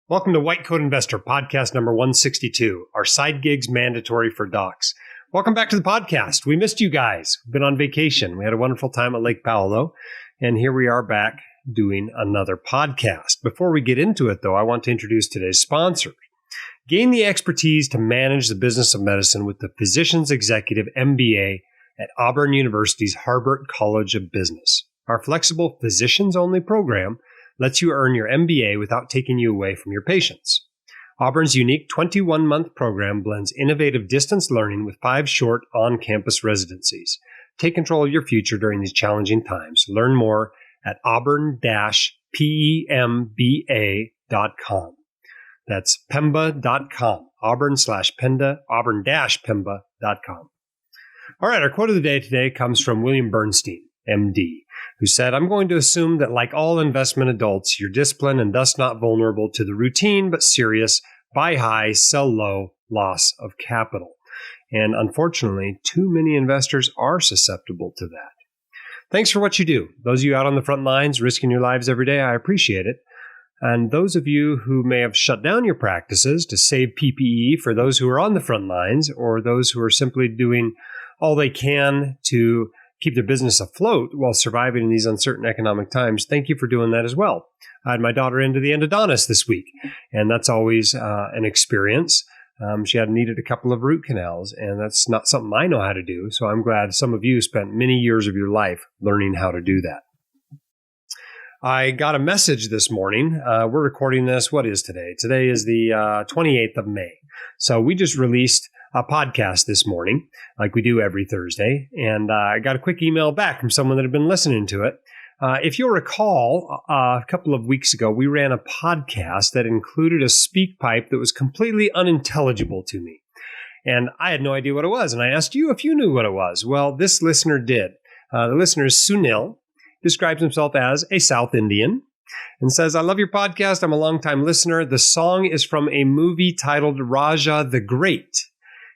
Welcome to White Coat Investor, podcast number 162, our side gigs mandatory for docs. Welcome back to the podcast. We missed you guys. We've been on vacation. We had a wonderful time at Lake Paolo, and here we are back doing another podcast. Before we get into it, though, I want to introduce today's sponsor. Gain the expertise to manage the business of medicine with the Physician's Executive MBA at Auburn University's Harbert College of Business. Our flexible physicians-only program lets you earn your MBA without taking you away from your patients. Auburn's unique 21-month program blends innovative distance learning with 5 short on-campus residencies. Take control of your future during these challenging times. Learn more at auburn-pemba.com. That's pemba.com. Auburn/Penda, auburn-pemba.com. All right, our quote of the day today comes from William Bernstein, MD, who said, "I'm going to assume that like all investment adults, you're disciplined and thus not vulnerable to the routine but serious buy high, sell low loss of capital." And unfortunately, too many investors are susceptible to that. Thanks for what you do. Those of you out on the front lines risking your lives every day, I appreciate it. And those of you who may have shut down your practices to save PPE for those who are on the front lines, or those who are simply doing all they can to keep their business afloat while surviving in these uncertain economic times, thank you for doing that as well. I had my daughter into the endodontist this week, and that's always an experience. She had needed a couple of root canals, and that's not something I know how to do, so I'm glad some of you spent many years of your life learning how to do that. I got a message this morning. We're recording this. What is today? Today is the 28th of May. So we just released a podcast this morning, like we do every Thursday. And I got a quick email back from someone that had been listening to it. If you'll recall, a couple of weeks ago, we ran a podcast that included a speak pipe that was completely unintelligible to me. And I had no idea what it was. And I asked you if you knew what it was. Well, this listener did. The listener is Sunil, describes himself as a South Indian, and says, "I love your podcast. I'm a longtime listener. The song is from a movie titled Raja the Great.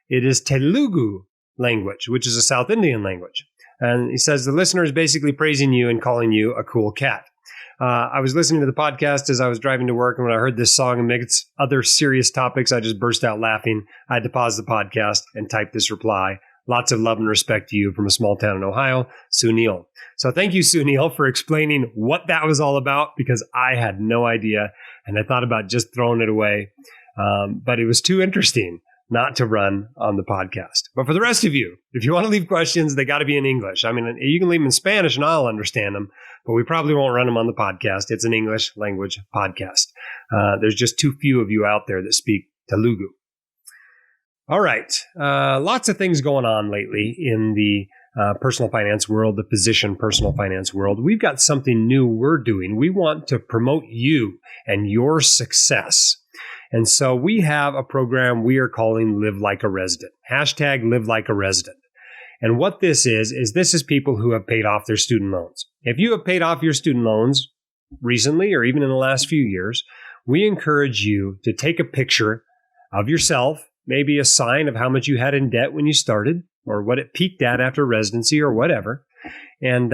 It is Telugu language, which is a South Indian language." And he says, "The listener is basically praising you and calling you a cool cat." I was listening to the podcast as I was driving to work, and when I heard this song amidst other serious topics, I just burst out laughing. I had to pause the podcast and type this reply. Lots of love and respect to you from a small town in Ohio, Sunil. So thank you, Sunil, for explaining what that was all about, because I had no idea, and I thought about just throwing it away. But it was too interesting not to run on the podcast. But for the rest of you, if you want to leave questions, they got to be in English. I mean, you can leave them in Spanish and I'll understand them, but we probably won't run them on the podcast. It's an English language podcast. There's just too few of you out there that speak Telugu. All right. Lots of things going on lately in the personal finance world, the physician personal finance world. We've got something new we're doing. We want to promote you and your success. And so we have a program we are calling Live Like a Resident. Hashtag Live Like a Resident. And what this is this is people who have paid off their student loans. If you have paid off your student loans recently or even in the last few years, we encourage you to take a picture of yourself, maybe a sign of how much you had in debt when you started or what it peaked at after residency or whatever, and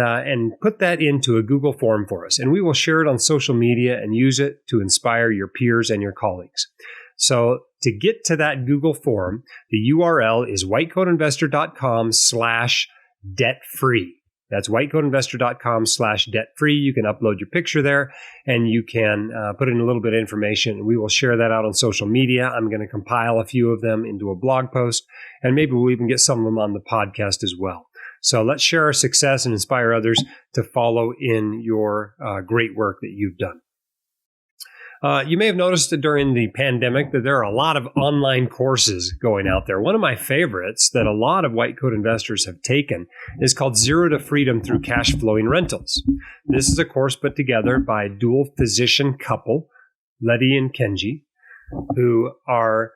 put that into a Google form for us. And we will share it on social media and use it to inspire your peers and your colleagues. So to get to that Google form, the URL is whitecoatinvestor.com/debt-free. That's whitecoatinvestor.com/debt-free. You can upload your picture there, and you can put in a little bit of information. We will share that out on social media. I'm going to compile a few of them into a blog post, and maybe we'll even get some of them on the podcast as well. So let's share our success and inspire others to follow in your great work that you've done. You may have noticed that during the pandemic that there are a lot of online courses going out there. One of my favorites that a lot of white coat investors have taken is called Zero to Freedom Through Cash Flowing Rentals. This is a course put together by a dual physician couple, Letty and Kenji, who are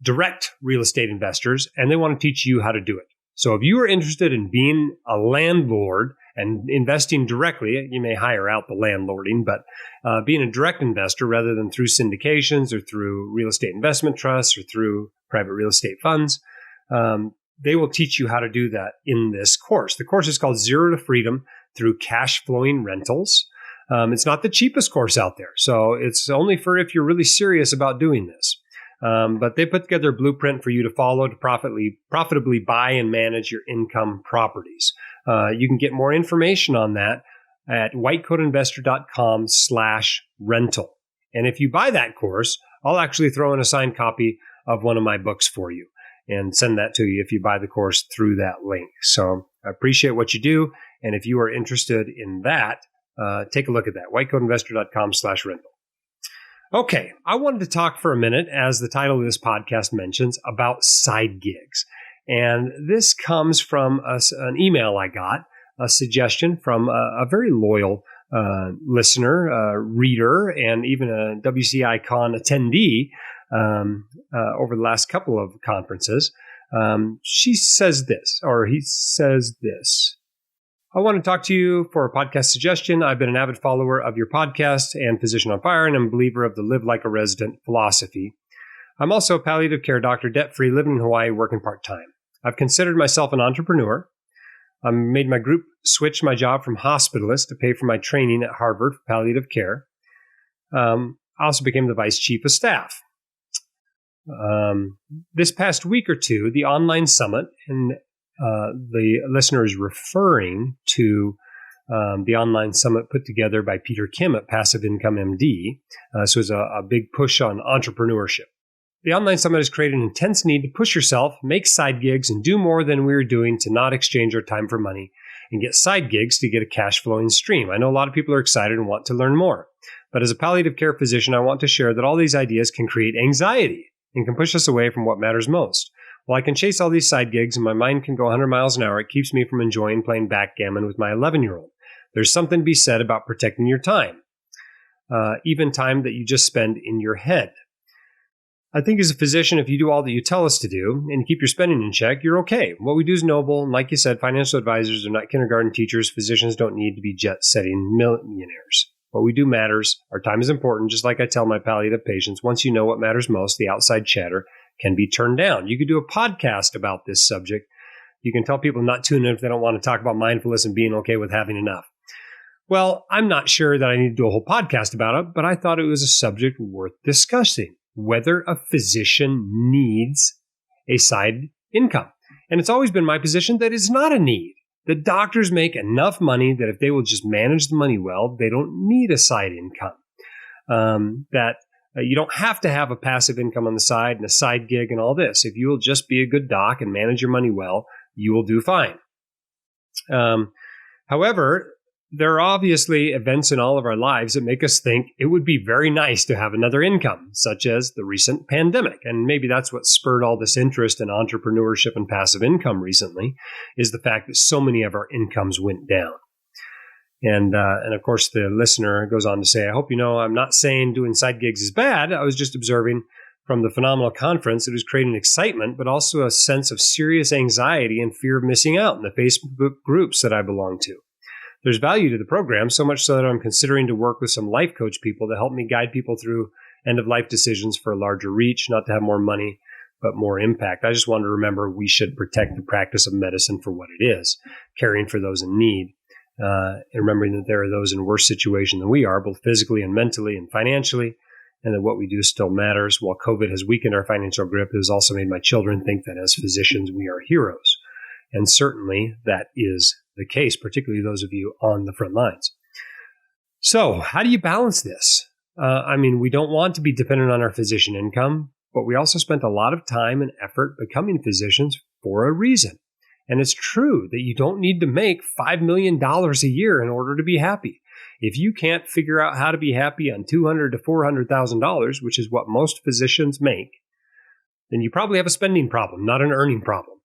direct real estate investors, and they want to teach you how to do it. So if you are interested in being a landlord and investing directly, you may hire out the landlording, but being a direct investor rather than through syndications or through real estate investment trusts or through private real estate funds, they will teach you how to do that in this course. The course is called Zero to Freedom Through Cash Flowing Rentals. It's not the cheapest course out there, so it's only for if you're really serious about doing this. But they put together a blueprint for you to follow to profitably buy and manage your income properties. You can get more information on that at whitecoatinvestor.com/rental. And if you buy that course, I'll actually throw in a signed copy of one of my books for you and send that to you if you buy the course through that link. So I appreciate what you do. And if you are interested in that, take a look at that, whitecoatinvestor.com/rental. Okay, I wanted to talk for a minute, as the title of this podcast mentions, about side gigs. And this comes from an email I got, a suggestion from a very loyal listener, reader, and even a WCI-Con attendee over the last couple of conferences. She says this, or he says this. I want to talk to you for a podcast suggestion. I've been an avid follower of your podcast and Physician on Fire, and I'm a believer of the live like a resident philosophy. I'm also a palliative care doctor, debt-free, living in Hawaii, working part-time. I've considered myself an entrepreneur. I made my group switch my job from hospitalist to pay for my training at Harvard for palliative care. I also became the vice chief of staff. This past week or two, the online summit, and the listener is referring to the online summit put together by Peter Kim at Passive Income MD. So it's a big push on entrepreneurship. The online summit has created an intense need to push yourself, make side gigs, and do more than we were doing to not exchange our time for money and get side gigs to get a cash flowing stream. I know a lot of people are excited and want to learn more. But as a palliative care physician, I want to share that all these ideas can create anxiety and can push us away from what matters most. While I can chase all these side gigs and my mind can go 100 miles an hour, it keeps me from enjoying playing backgammon with my 11-year-old. There's something to be said about protecting your time, even time that you just spend in your head. I think as a physician, if you do all that you tell us to do and keep your spending in check, you're okay. What we do is noble. And like you said, financial advisors are not kindergarten teachers. Physicians don't need to be jet-setting millionaires. What we do matters. Our time is important. Just like I tell my palliative patients, once you know what matters most, the outside chatter can be turned down. You could do a podcast about this subject. You can tell people not tune in if they don't want to talk about mindfulness and being okay with having enough. Well, I'm not sure that I need to do a whole podcast about it, but I thought it was a subject worth discussing. Whether a physician needs a side income. And it's always been my position that it's not a need. The doctors make enough money that if they will just manage the money well, they don't need a side income. You don't have to have a passive income on the side and a side gig and all this. If you will just be a good doc and manage your money well, you will do fine. However, there are obviously events in all of our lives that make us think it would be very nice to have another income, such as the recent pandemic. And maybe that's what spurred all this interest in entrepreneurship and passive income recently, is the fact that so many of our incomes went down. And of course, the listener goes on to say, I hope you know I'm not saying doing side gigs is bad. I was just observing from the phenomenal conference it was creating excitement, but also a sense of serious anxiety and fear of missing out in the Facebook groups that I belong to. There's value to the program, so much so that I'm considering to work with some life coach people to help me guide people through end-of-life decisions for a larger reach, not to have more money, but more impact. I just want to remember we should protect the practice of medicine for what it is, caring for those in need, and remembering that there are those in worse situation than we are, both physically and mentally and financially, and that what we do still matters. While COVID has weakened our financial grip, it has also made my children think that as physicians, we are heroes. And certainly that is the case, particularly those of you on the front lines. So how do you balance this? We don't want to be dependent on our physician income, but we also spent a lot of time and effort becoming physicians for a reason. And it's true that you don't need to make $5 million a year in order to be happy. If you can't figure out how to be happy on $200,000 to $400,000, which is what most physicians make, then you probably have a spending problem, not an earning problem.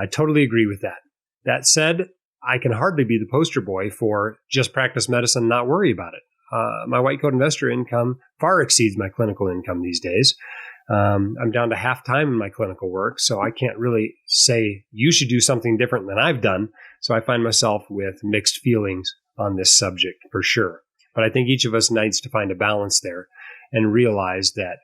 I totally agree with that. That said, I can hardly be the poster boy for just practice medicine and not worry about it. My white coat investor income far exceeds my clinical income these days. I'm down to half time in my clinical work, so I can't really say you should do something different than I've done. So I find myself with mixed feelings on this subject for sure. But I think each of us needs to find a balance there and realize that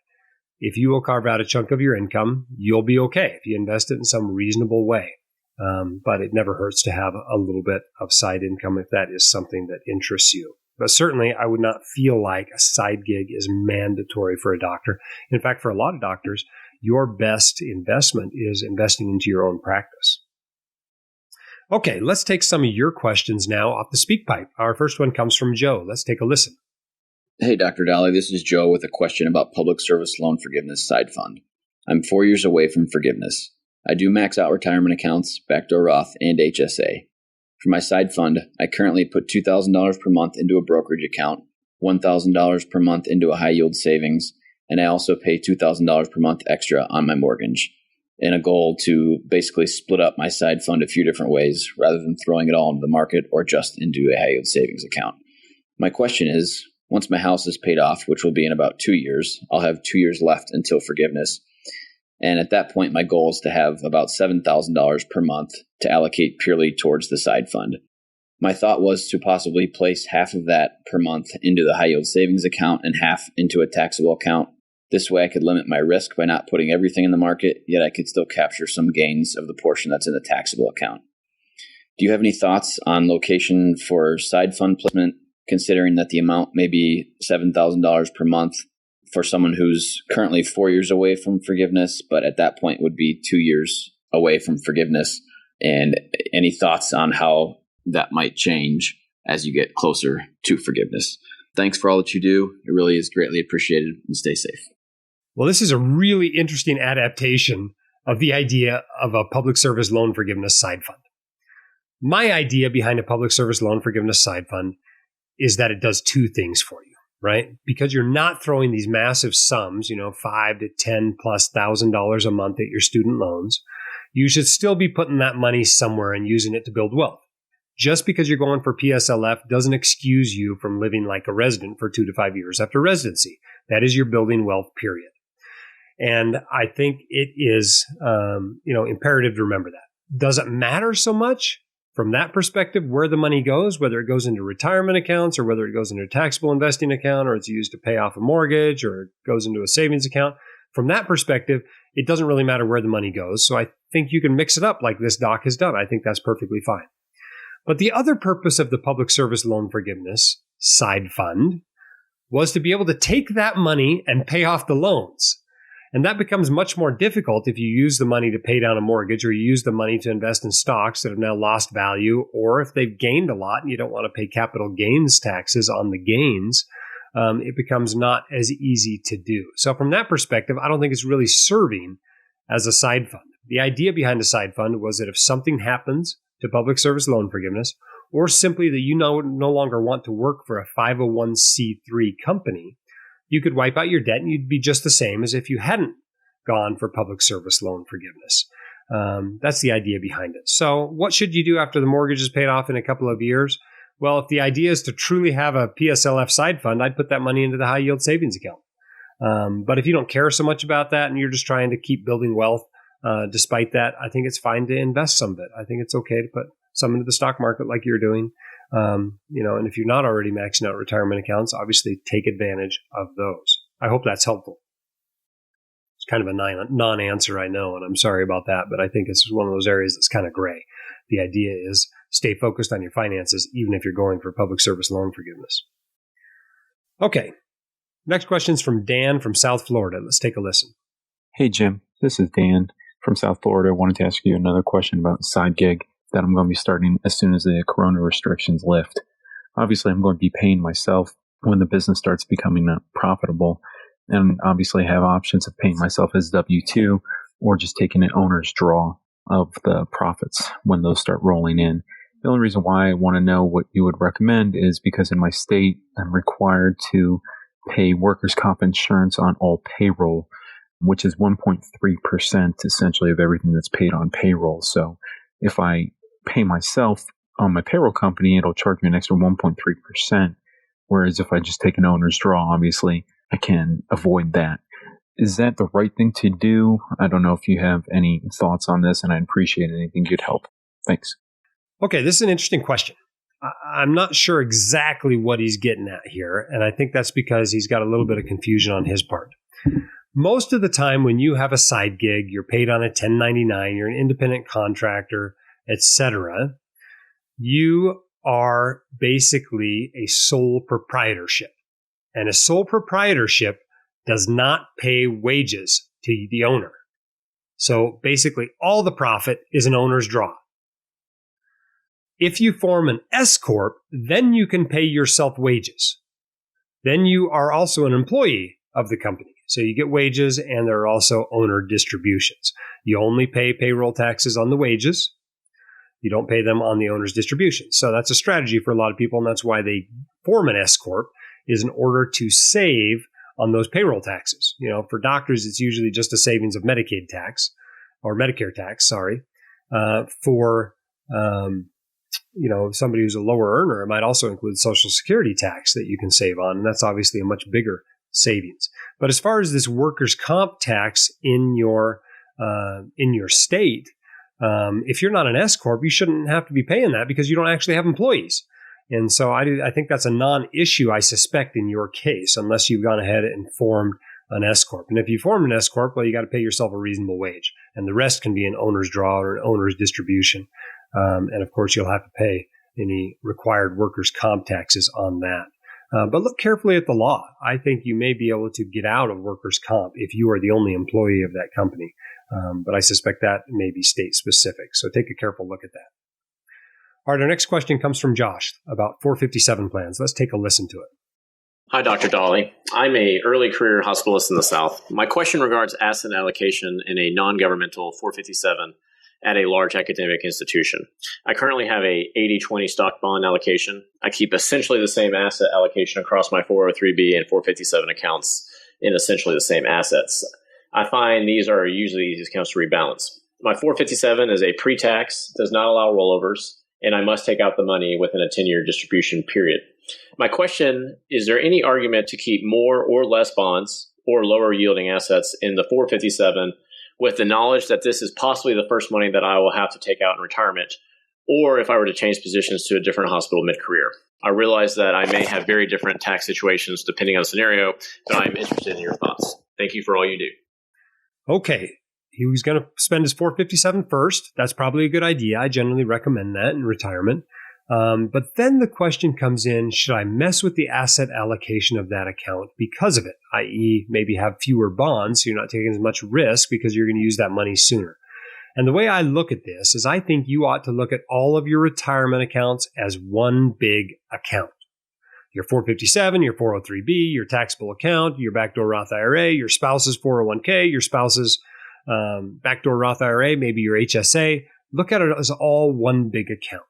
if you will carve out a chunk of your income, you'll be okay if you invest it in some reasonable way. But it never hurts to have a little bit of side income if that is something that interests you. But certainly, I would not feel like a side gig is mandatory for a doctor. In fact, for a lot of doctors, your best investment is investing into your own practice. Okay, let's take some of your questions now off the speak pipe. Our first one comes from Joe. Let's take a listen. Hey, Dr. Dolly, this is Joe with a question about public service loan forgiveness side fund. I'm 4 years away from forgiveness. I do max out retirement accounts, backdoor Roth, and HSA. For my side fund, I currently put $2,000 per month into a brokerage account, $1,000 per month into a high yield savings, and I also pay $2,000 per month extra on my mortgage, in a goal to basically split up my side fund a few different ways rather than throwing it all into the market or just into a high yield savings account. My question is, once my house is paid off, which will be in about 2 years, I'll have 2 years left until forgiveness. And at that point, my goal is to have about $7,000 per month to allocate purely towards the side fund. My thought was to possibly place half of that per month into the high yield savings account and half into a taxable account. This way I could limit my risk by not putting everything in the market, yet I could still capture some gains of the portion that's in the taxable account. Do you have any thoughts on location for side fund placement, considering that the amount may be $7,000 per month for someone who's currently 4 years away from forgiveness, but at that point would be 2 years away from forgiveness? And any thoughts on how that might change as you get closer to forgiveness? Thanks for all that you do. It really is greatly appreciated, and stay safe. Well, this is a really interesting adaptation of the idea of a public service loan forgiveness side fund. My idea behind a public service loan forgiveness side fund is that it does two things for you, right? Because you're not throwing these massive sums, $5,000 to $10,000+ a month at your student loans. You should still be putting that money somewhere and using it to build wealth. Just because you're going for PSLF doesn't excuse you from living like a resident for 2 to 5 years after residency. That is your building wealth, period. And I think it is, imperative to remember that. Doesn't matter so much from that perspective where the money goes, whether it goes into retirement accounts or whether it goes into a taxable investing account or it's used to pay off a mortgage or it goes into a savings account. From that perspective, it doesn't really matter where the money goes. So I think you can mix it up like this doc has done. I think that's perfectly fine. But the other purpose of the public service loan forgiveness side fund was to be able to take that money and pay off the loans. And that becomes much more difficult if you use the money to pay down a mortgage or you use the money to invest in stocks that have now lost value, or if they've gained a lot and you don't want to pay capital gains taxes on the gains, it becomes not as easy to do. So from that perspective, I don't think it's really serving as a side fund. The idea behind a side fund was that if something happens to public service loan forgiveness, or simply that you no longer want to work for a 501c3 company, you could wipe out your debt and you'd be just the same as if you hadn't gone for public service loan forgiveness. That's the idea behind it. So what should you do after the mortgage is paid off in a couple of years? Well, if the idea is to truly have a PSLF side fund, I'd put that money into the high yield savings account. But if you don't care so much about that and you're just trying to keep building wealth, despite that, I think it's fine to invest some of it. I think it's okay to put some into the stock market like you're doing. And if you're not already maxing out retirement accounts, obviously take advantage of those. I hope that's helpful. It's kind of a non-answer, I know, and I'm sorry about that, but I think it's one of those areas that's kind of gray. The idea is stay focused on your finances, even if you're going for public service loan forgiveness. Okay. Next question is from Dan from South Florida. Let's take a listen. Hey, Jim. This is Dan from South Florida. I wanted to ask you another question about the side gig that I'm going to be starting as soon as the corona restrictions lift. Obviously, I'm going to be paying myself when the business starts becoming profitable, and obviously have options of paying myself as W-2 or just taking an owner's draw of the profits when those start rolling in. The only reason why I want to know what you would recommend is because in my state, I'm required to pay workers' comp insurance on all payroll, which is 1.3% essentially of everything that's paid on payroll. So if I pay myself on my payroll company, it'll charge me an extra 1.3%. Whereas if I just take an owner's draw, obviously I can avoid that. Is that the right thing to do? I don't know if you have any thoughts on this, and I'd appreciate anything you'd help. Thanks. Okay, this is an interesting question. I'm not sure exactly what he's getting at here, and I think that's because he's got a little bit of confusion on his part. Most of the time when you have a side gig, you're paid on a 1099, you're an independent contractor, etc., you are basically a sole proprietorship. And a sole proprietorship does not pay wages to the owner. So basically, all the profit is an owner's draw. If you form an S Corp, then you can pay yourself wages. Then you are also an employee of the company. So you get wages, and there are also owner distributions. You only pay payroll taxes on the wages. You don't pay them on the owner's distributions. So that's a strategy for a lot of people, and that's why they form an S Corp, is in order to save on those payroll taxes. For doctors, it's usually just a savings of Medicaid tax, or Medicare tax, sorry. For somebody who's a lower earner, it might also include Social Security tax that you can save on, and that's obviously a much bigger savings. But as far as this workers' comp tax in your state, if you're not an S Corp, you shouldn't have to be paying that because you don't actually have employees. And so I think that's a non-issue, I suspect, in your case, unless you've gone ahead and formed an S Corp. And if you form an S Corp, well, you got to pay yourself a reasonable wage. And the rest can be an owner's draw or an owner's distribution. And of course, you'll have to pay any required workers' comp taxes on that. But look carefully at the law. I think you may be able to get out of workers' comp if you are the only employee of that company. But I suspect that may be state specific. So take a careful look at that. All right, our next question comes from Josh about 457 plans. Let's take a listen to it. Hi, Dr. Dolly. I'm a early career hospitalist in the South. My question regards asset allocation in a non-governmental 457 at a large academic institution. I currently have a 80-20 stock bond allocation. I keep essentially the same asset allocation across my 403B and 457 accounts in essentially the same assets. I find these are usually these accounts to rebalance. My 457 is a pre-tax, does not allow rollovers, and I must take out the money within a 10-year distribution period. My question, is there any argument to keep more or less bonds or lower yielding assets in the 457 with the knowledge that this is possibly the first money that I will have to take out in retirement, or if I were to change positions to a different hospital mid-career? I realize that I may have very different tax situations depending on the scenario, but I'm interested in your thoughts. Thank you for all you do. Okay. He was going to spend his 457 first. That's probably a good idea. I generally recommend that in retirement. But then the question comes in, should I mess with the asset allocation of that account because of it? I.e., maybe have fewer bonds so you're not taking as much risk because you're going to use that money sooner. And the way I look at this is I think you ought to look at all of your retirement accounts as one big account. Your 457, your 403B, your taxable account, your backdoor Roth IRA, your spouse's 401k, your spouse's backdoor Roth IRA, maybe your HSA. Look at it as all one big account.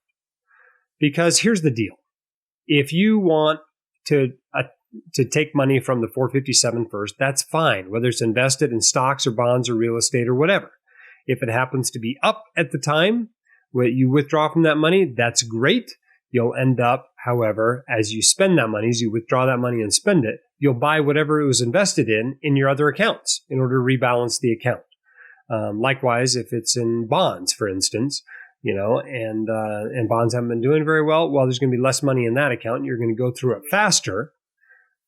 Because here's the deal. If you want to take money from the 457 first, that's fine, whether it's invested in stocks or bonds or real estate or whatever. If it happens to be up at the time where you withdraw from that money, that's great. You'll end up, however, as you spend that money, as you withdraw that money and spend it, you'll buy whatever it was invested in your other accounts in order to rebalance the account. Likewise, if it's in bonds, for instance, and bonds haven't been doing very well, there's going to be less money in that account. You're going to go through it faster,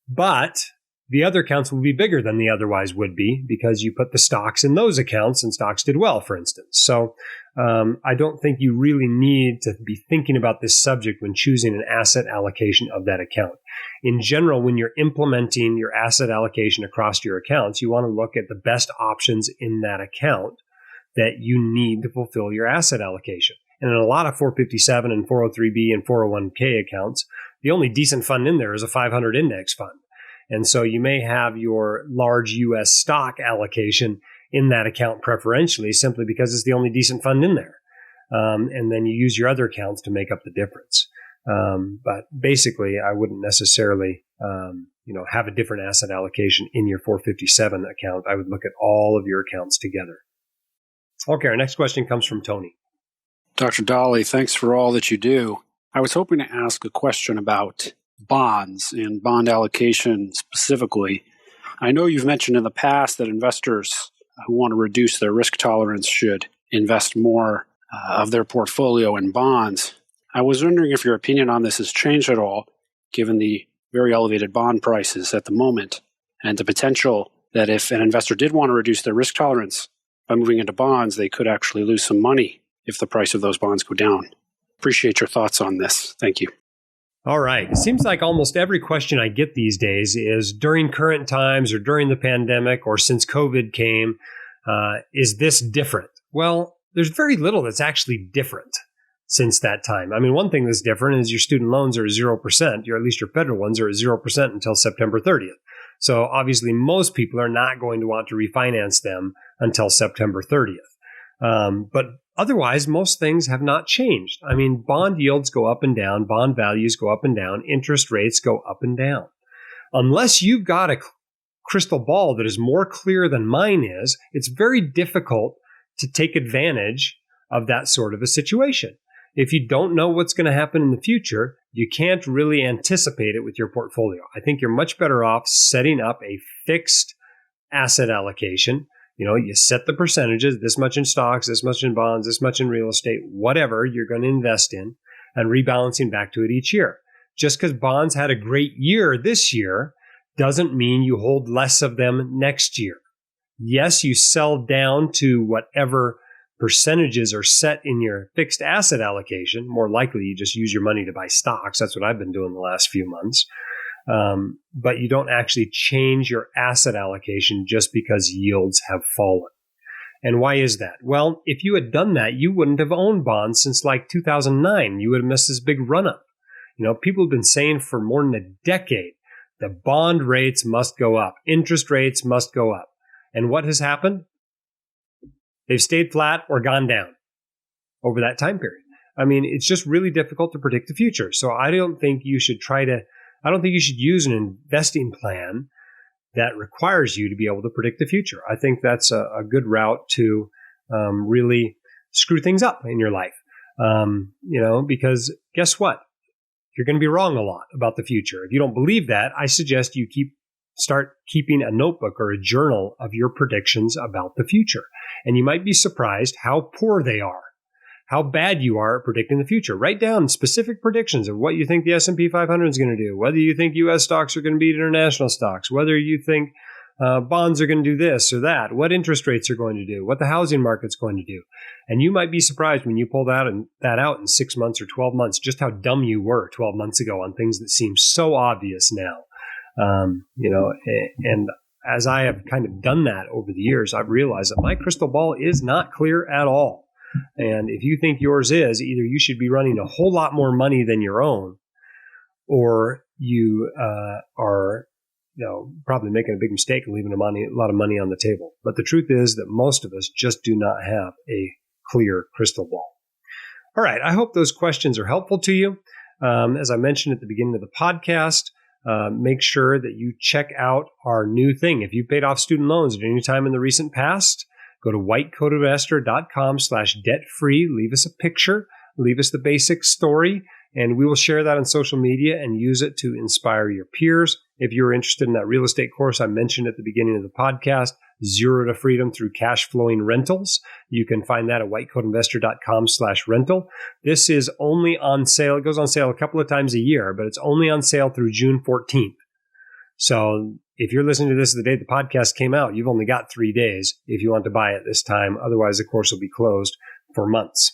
but the other accounts will be bigger than they otherwise would be because you put the stocks in those accounts and stocks did well, for instance. So I don't think you really need to be thinking about this subject when choosing an asset allocation of that account. In general, when you're implementing your asset allocation across your accounts, you want to look at the best options in that account that you need to fulfill your asset allocation. And in a lot of 457 and 403B and 401k accounts, the only decent fund in there is a 500 index fund. And so you may have your large U.S. stock allocation in that account preferentially simply because it's the only decent fund in there. And then you use your other accounts to make up the difference. But basically, I wouldn't necessarily, have a different asset allocation in your 457 account. I would look at all of your accounts together. Okay, our next question comes from Tony. Dr. Dolly, thanks for all that you do. I was hoping to ask a question about bonds and bond allocation specifically. I know you've mentioned in the past that investors who want to reduce their risk tolerance should invest more of their portfolio in bonds. I was wondering if your opinion on this has changed at all, given the very elevated bond prices at the moment, and the potential that if an investor did want to reduce their risk tolerance by moving into bonds, they could actually lose some money if the price of those bonds go down. Appreciate your thoughts on this. Thank you. All right. It seems like almost every question I get these days is during current times or during the pandemic or since COVID came, is this different? Well, there's very little that's actually different since that time. I mean, one thing that's different is your student loans are at 0%, or at least your federal ones are at 0% until September 30th. So obviously most people are not going to want to refinance them until September 30th. But otherwise, most things have not changed. I mean, bond yields go up and down, bond values go up and down, interest rates go up and down. Unless you've got a crystal ball that is more clear than mine is, it's very difficult to take advantage of that sort of a situation. If you don't know what's going to happen in the future, you can't really anticipate it with your portfolio. I think you're much better off setting up a fixed asset allocation. You set the percentages, this much in stocks, this much in bonds, this much in real estate, whatever you're going to invest in, and rebalancing back to it each year. Just because bonds had a great year this year doesn't mean you hold less of them next year. Yes, you sell down to whatever percentages are set in your fixed asset allocation. More likely, you just use your money to buy stocks. That's what I've been doing the last few months. But you don't actually change your asset allocation just because yields have fallen. And why is that? Well, if you had done that, you wouldn't have owned bonds since like 2009. You would have missed this big run-up. People have been saying for more than a decade, the bond rates must go up. Interest rates must go up. And what has happened? They've stayed flat or gone down over that time period. I mean, it's just really difficult to predict the future. So I don't think you should use an investing plan that requires you to be able to predict the future. I think that's a good route to really screw things up in your life. Because guess what? You're going to be wrong a lot about the future. If you don't believe that, I suggest you start keeping a notebook or a journal of your predictions about the future. And you might be surprised how poor they are, how bad you are at predicting the future. Write down specific predictions of what you think the S&P 500 is going to do, whether you think U.S. stocks are going to beat international stocks, whether you think bonds are going to do this or that, what interest rates are going to do, what the housing market's going to do. And you might be surprised when you pull that out in 6 months or 12 months, just how dumb you were 12 months ago on things that seem so obvious now. And as I have kind of done that over the years, I've realized that my crystal ball is not clear at all. And if you think yours is, either you should be running a whole lot more money than your own, or you are probably making a big mistake and leaving a lot of money on the table. But the truth is that most of us just do not have a clear crystal ball. All right. I hope those questions are helpful to you. As I mentioned at the beginning of the podcast, make sure that you check out our new thing. If you've paid off student loans at any time in the recent past, go to whitecoatinvestor.com/debt-free. Leave us a picture. Leave us the basic story. And we will share that on social media and use it to inspire your peers. If you're interested in that real estate course I mentioned at the beginning of the podcast, Zero to Freedom through Cash Flowing Rentals, you can find that at whitecoatinvestor.com/rental. This is only on sale. It goes on sale a couple of times a year, but it's only on sale through June 14th. So if you're listening to this the day the podcast came out, you've only got 3 days if you want to buy it this time. Otherwise, the course will be closed for months.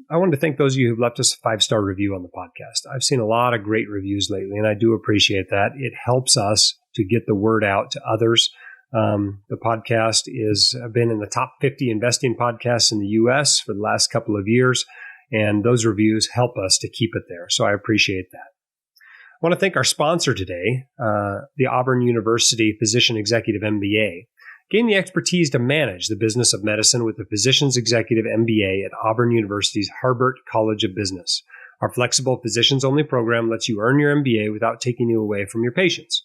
I wanted to thank those of you who've left us a 5-star review on the podcast. I've seen a lot of great reviews lately, and I do appreciate that. It helps us to get the word out to others. The podcast has been in the top 50 investing podcasts in the U.S. for the last couple of years, and those reviews help us to keep it there. So I appreciate that. I want to thank our sponsor today, the Auburn University Physician Executive MBA. Gain the expertise to manage the business of medicine with the Physician's Executive MBA at Auburn University's Harbert College of Business. Our flexible physicians-only program lets you earn your MBA without taking you away from your patients.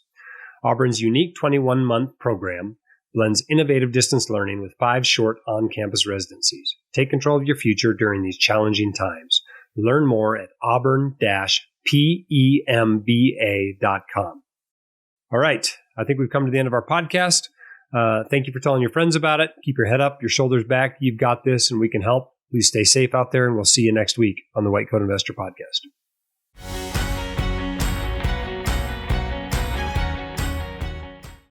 Auburn's unique 21-month program blends innovative distance learning with 5 short on-campus residencies. Take control of your future during these challenging times. Learn more at auburn-pemba.com. All right. I think we've come to the end of our podcast. Thank you for telling your friends about it. Keep your head up, your shoulders back. You've got this, and we can help. Please stay safe out there, and we'll see you next week on the White Coat Investor Podcast.